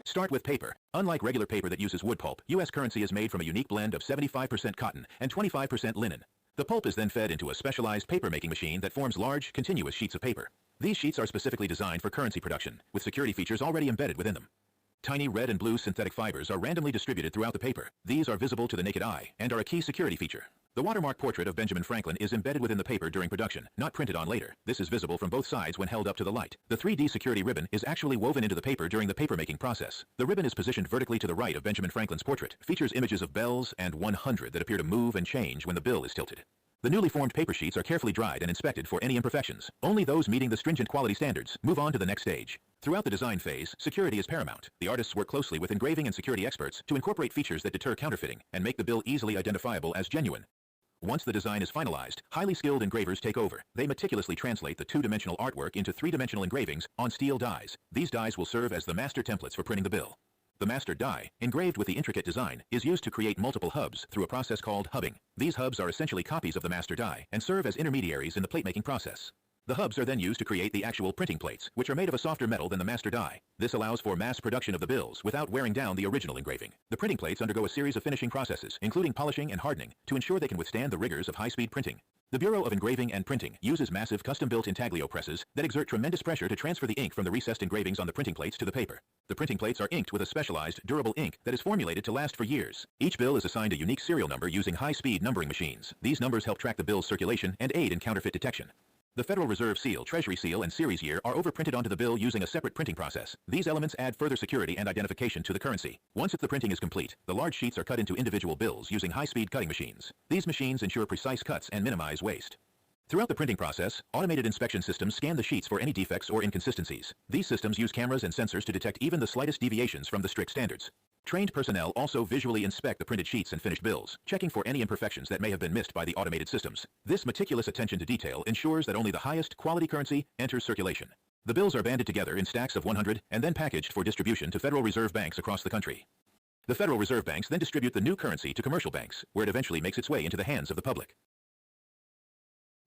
Start with paper. Unlike regular paper that uses wood pulp, U.S. currency is made from a unique blend of 75% cotton and 25% linen. The pulp is then fed into a specialized paper-making machine that forms large, continuous sheets of paper. These sheets are specifically designed for currency production, with security features already embedded within them. Tiny red and blue synthetic fibers are randomly distributed throughout the paper. These are visible to the naked eye and are a key security feature. The watermark portrait of Benjamin Franklin is embedded within the paper during production, not printed on later. This is visible from both sides when held up to the light. The 3D security ribbon is actually woven into the paper during the paper-making process. The ribbon is positioned vertically to the right of Benjamin Franklin's portrait, features images of bells and 100 that appear to move and change when the bill is tilted. The newly formed paper sheets are carefully dried and inspected for any imperfections. Only those meeting the stringent quality standards move on to the next stage. Throughout the design phase, security is paramount. The artists work closely with engraving and security experts to incorporate features that deter counterfeiting and make the bill easily identifiable as genuine. Once the design is finalized, highly skilled engravers take over. They meticulously translate the two-dimensional artwork into three-dimensional engravings on steel dies. These dies will serve as the master templates for printing the bill. The master die, engraved with the intricate design, is used to create multiple hubs through a process called hubbing. These hubs are essentially copies of the master die and serve as intermediaries in the plate-making process. The hubs are then used to create the actual printing plates, which are made of a softer metal than the master die. This allows for mass production of the bills without wearing down the original engraving. The printing plates undergo a series of finishing processes, including polishing and hardening, to ensure they can withstand the rigors of high-speed printing. The Bureau of Engraving and Printing uses massive custom-built intaglio presses that exert tremendous pressure to transfer the ink from the recessed engravings on the printing plates to the paper. The printing plates are inked with a specialized, durable ink that is formulated to last for years. Each bill is assigned a unique serial number using high-speed numbering machines. These numbers help track the bill's circulation and aid in counterfeit detection. The Federal Reserve Seal, Treasury Seal, and Series Year are overprinted onto the bill using a separate printing process. These elements add further security and identification to the currency. Once the printing is complete, the large sheets are cut into individual bills using high-speed cutting machines. These machines ensure precise cuts and minimize waste. Throughout the printing process, automated inspection systems scan the sheets for any defects or inconsistencies. These systems use cameras and sensors to detect even the slightest deviations from the strict standards. Trained personnel also visually inspect the printed sheets and finished bills, checking for any imperfections that may have been missed by the automated systems. This meticulous attention to detail ensures that only the highest quality currency enters circulation. The bills are banded together in stacks of 100 and then packaged for distribution to Federal Reserve banks across the country. The Federal Reserve banks then distribute the new currency to commercial banks, where it eventually makes its way into the hands of the public.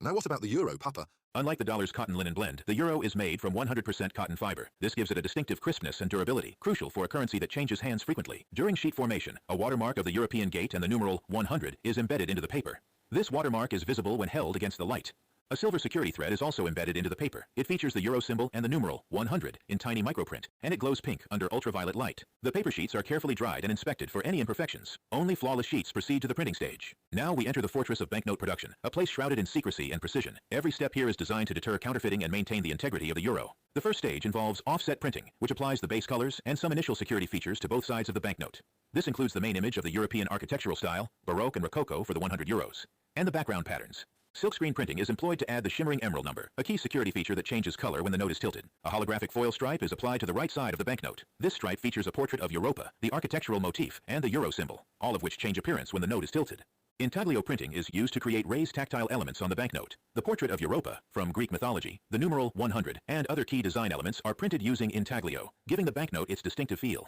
Now what about the euro, Papa? Unlike the dollar's cotton-linen blend, the euro is made from 100% cotton fiber. This gives it a distinctive crispness and durability, crucial for a currency that changes hands frequently. During sheet formation, a watermark of the European gate and the numeral 100 is embedded into the paper. This watermark is visible when held against the light. A silver security thread is also embedded into the paper. It features the euro symbol and the numeral 100 in tiny microprint, and it glows pink under ultraviolet light. The paper sheets are carefully dried and inspected for any imperfections. Only flawless sheets proceed to the printing stage. Now we enter the fortress of banknote production, a place shrouded in secrecy and precision. Every step here is designed to deter counterfeiting and maintain the integrity of the euro. The first stage involves offset printing, which applies the base colors and some initial security features to both sides of the banknote. This includes the main image of the European architectural style, Baroque and Rococo for the 100 euros, and the background patterns. Silkscreen printing is employed to add the shimmering emerald number, a key security feature that changes color when the note is tilted. A holographic foil stripe is applied to the right side of the banknote. This stripe features a portrait of Europa, the architectural motif, and the euro symbol, all of which change appearance when the note is tilted. Intaglio printing is used to create raised tactile elements on the banknote. The portrait of Europa, from Greek mythology, the numeral 100, and other key design elements are printed using intaglio, giving the banknote its distinctive feel.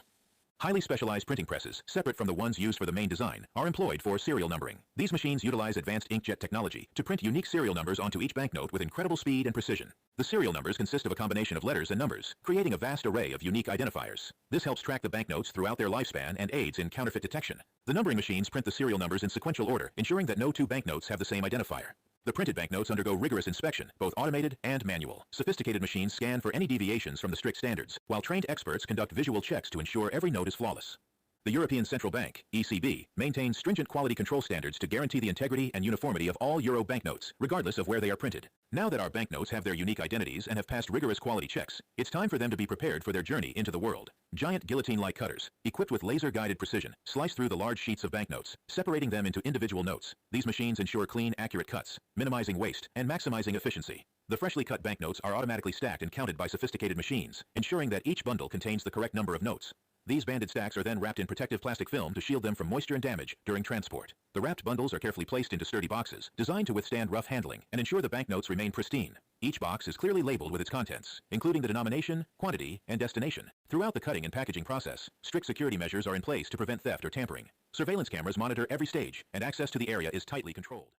Highly specialized printing presses, separate from the ones used for the main design, are employed for serial numbering. These machines utilize advanced inkjet technology to print unique serial numbers onto each banknote with incredible speed and precision. The serial numbers consist of a combination of letters and numbers, creating a vast array of unique identifiers. This helps track the banknotes throughout their lifespan and aids in counterfeit detection. The numbering machines print the serial numbers in sequential order, ensuring that no two banknotes have the same identifier. The printed banknotes undergo rigorous inspection, both automated and manual. Sophisticated machines scan for any deviations from the strict standards, while trained experts conduct visual checks to ensure every note is flawless. The European Central Bank, ECB, maintains stringent quality control standards to guarantee the integrity and uniformity of all euro banknotes, regardless of where they are printed. Now that our banknotes have their unique identities and have passed rigorous quality checks, it's time for them to be prepared for their journey into the world. Giant guillotine-like cutters, equipped with laser-guided precision, slice through the large sheets of banknotes, separating them into individual notes. These machines ensure clean, accurate cuts, minimizing waste and maximizing efficiency. The freshly cut banknotes are automatically stacked and counted by sophisticated machines, ensuring that each bundle contains the correct number of notes. These banded stacks are then wrapped in protective plastic film to shield them from moisture and damage during transport. The wrapped bundles are carefully placed into sturdy boxes, designed to withstand rough handling and ensure the banknotes remain pristine. Each box is clearly labeled with its contents, including the denomination, quantity, and destination. Throughout the cutting and packaging process, strict security measures are in place to prevent theft or tampering. Surveillance cameras monitor every stage, and access to the area is tightly controlled.